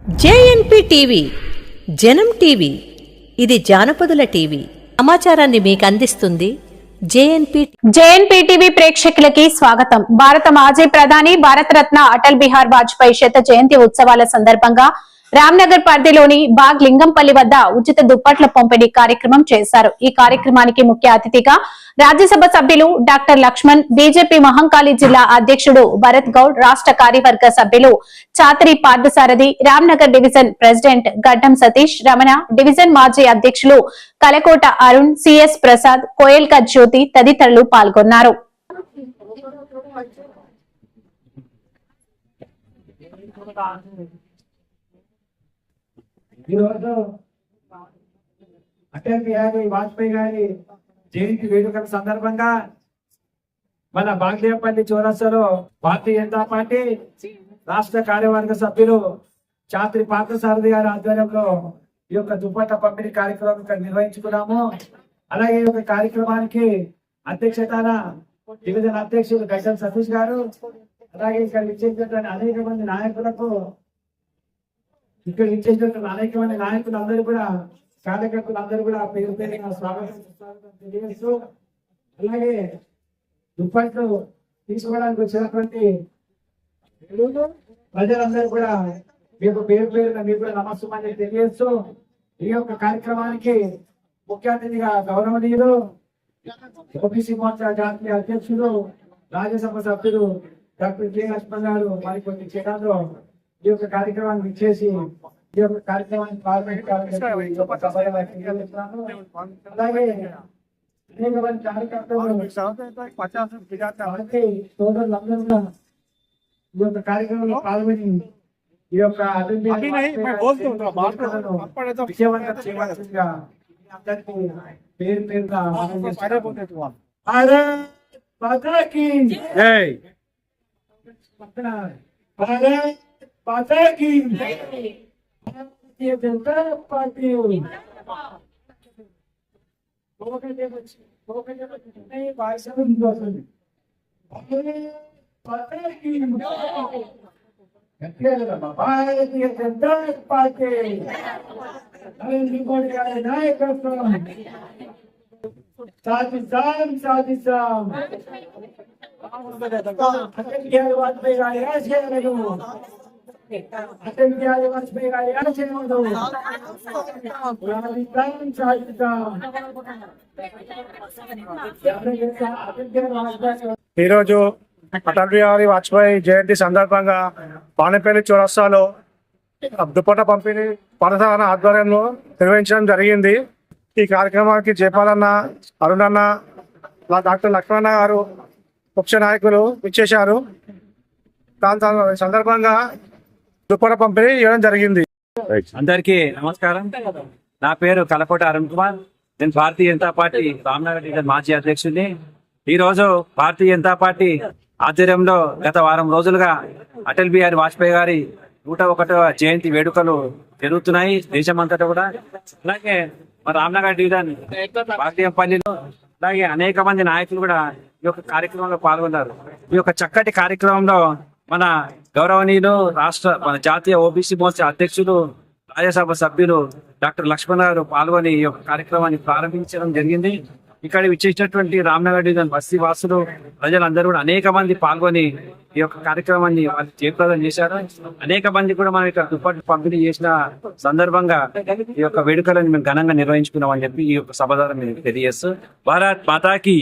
జేఎన్పీ TV జనం TV ఇది జానపదుల TV సమాచారాన్ని మీకు అందిస్తుంది జేఎన్పీ టీవీ ప్రేక్షకులకి స్వాగతం. భారత మాజీ ప్రధాని భారతరత్న అటల్ బిహార్ వాజ్పేయి శత జయంతి ఉత్సవాల సందర్భంగా రామ్నగర్ పరిధిలోని బాగ్ లింగంపల్లి వద్ద ఉచిత దుప్పట్ల పంపిణీ కార్యక్రమం చేశారు. ఈ కార్యక్రమానికి ముఖ్య అతిథిగా రాజ్యసభ సభ్యులు డాక్టర్ లక్ష్మణ్, బీజేపీ మహంకాళి జిల్లా అధ్యక్షుడు భరత్ గౌడ్, రాష్ట్ర కార్యవర్గ సభ్యులు చాత్రి పార్థసారథి, రామ్నగర్ డివిజన్ ప్రెసిడెంట్ గడ్డం సతీష్, రమణ, డివిజన్ మాజీ అధ్యక్షులు కలకోట అరుణ్, సిఎస్ ప్రసాద్, కోయల్క జ్యోతి తదితరులు పాల్గొన్నారు. ఈరోజు అటల్ బిహారీ వాజ్పేయి గారి జయంతి వేడుకల సందర్భంగా మన బాగ్దేవపల్లి చౌరస్తాలో భారతీయ జనతా పార్టీ రాష్ట్ర కార్యవర్గ సభ్యులు చాత్రి పార్థసారథి గారి ఆధ్వర్యంలో ఈ యొక్క దుప్పట్ల పంపిణీ కార్యక్రమం ఇక్కడ నిర్వహించుకున్నాము. అలాగే ఈ యొక్క కార్యక్రమానికి అధ్యక్షతన డివిజన్ అధ్యక్షులు గడ్డం సతీష్ గారు, అలాగే ఇక్కడ ఇచ్చేటటువంటి అనేక మంది నాయకులకు ఇక్కడ ఇచ్చేటటువంటి అనేక మంది నాయకులు అందరూ కూడా కార్యకర్తలు అందరూ కూడా పేరు పేరున స్వాగతం తెలియజేస్తూ, అలాగే దుప్పట్లు తీసుకోవడానికి వచ్చినటువంటి ప్రజలందరూ కూడా మీకు పేరు పేరున మీకు కూడా నమస్కారం తెలియజేస్తూ, ఈ యొక్క కార్యక్రమానికి ముఖ్య అతిథిగా గౌరవనీయులు ఓబీసీ మోర్చా జాతీయ అధ్యక్షులు రాజ్యసభ సభ్యులు డాక్టర్ కె లక్ష్మణ్ గారు మరికొన్ని క్షణాల్లో ఈ యొక్క కార్యక్రమాన్ని ఇచ్చేసి ఈ యొక్క కార్యక్రమాన్ని అలాగే అనేక మంది కార్యకర్తలు సోదరులందరూ కూడా ఈ యొక్క కార్యక్రమంలో పాల్గొని ఈ యొక్క విజయవంతం చేయవలసిందిగా అందరికీ పేరు పేరుగా भारतीय जनता पार्टी भारतीय जनता पार्टी नरेंद्र मोदी गारी नायकत्వం సాధిస్తాం అటల్ బిహారీ వాజ్పేయి గారి ఆశయాలను అటల్ బిహారీ వాజ్పేయి గారి ఆశయాలను ఈరోజు అటల్ బిహారీ వాజ్పేయి జయంతి సందర్భంగా బాణపల్లి చౌరస్తాలో దుప్పట పంపిణీ పాఠశాల ఆధ్వర్యంలో నిర్వహించడం జరిగింది. ఈ కార్యక్రమానికి జయపాలన్న, అరుణన్న, డాక్టర్ లక్ష్మణ గారు ముఖ్య నాయకులు ఇచ్చేశారు. దాని సందర్భంగా దుప్పట పంపిణీ చేయడం జరిగింది. అందరికీ నమస్కారం. నా పేరు కలకోట అరుణ్ కుమార్. నేను భారతీయ జనతా పార్టీ రామ్నగర్ డివిజన్ మాజీ అధ్యక్షుడిని. ఈ రోజు భారతీయ జనతా పార్టీ ఆధ్వర్యంలో గత వారం రోజులుగా అటల్ బిహారీ వాజ్పేయి గారి 101వ జయంతి వేడుకలు జరుగుతున్నాయి దేశమంతటా కూడా. అలాగే మన రామ్నగర్ డివిజన్ బాగ్దేవపల్లిలో అలాగే అనేక మంది నాయకులు కూడా ఈ యొక్క కార్యక్రమంలో పాల్గొన్నారు. ఈ యొక్క చక్కటి కార్యక్రమంలో మన గౌరవనీయులు మన జాతీయ ఓబీసీ మోర్చా అధ్యక్షులు రాజ్యసభ సభ్యులు డాక్టర్ లక్ష్మణ్ గారు పాల్గొని ఈ యొక్క కార్యక్రమాన్ని ప్రారంభించడం జరిగింది. ఇక్కడ విచ్చేసినటువంటి రామ్నగర్ డివిజన్ బస్తీ వాసులు ప్రజలందరూ కూడా అనేక మంది పాల్గొని ఈ యొక్క కార్యక్రమాన్ని వాళ్ళు జయప్రదం చేశారు. అనేక మంది కూడా మనం ఇక్కడ దుప్పట్లు పంపిణీ చేసిన సందర్భంగా ఈ యొక్క వేడుకలను మేము ఘనంగా నిర్వహించుకున్నామని చెప్పి ఈ యొక్క సభ ద్వారా మేము తెలియజేస్తూ భారత్ మాతాకి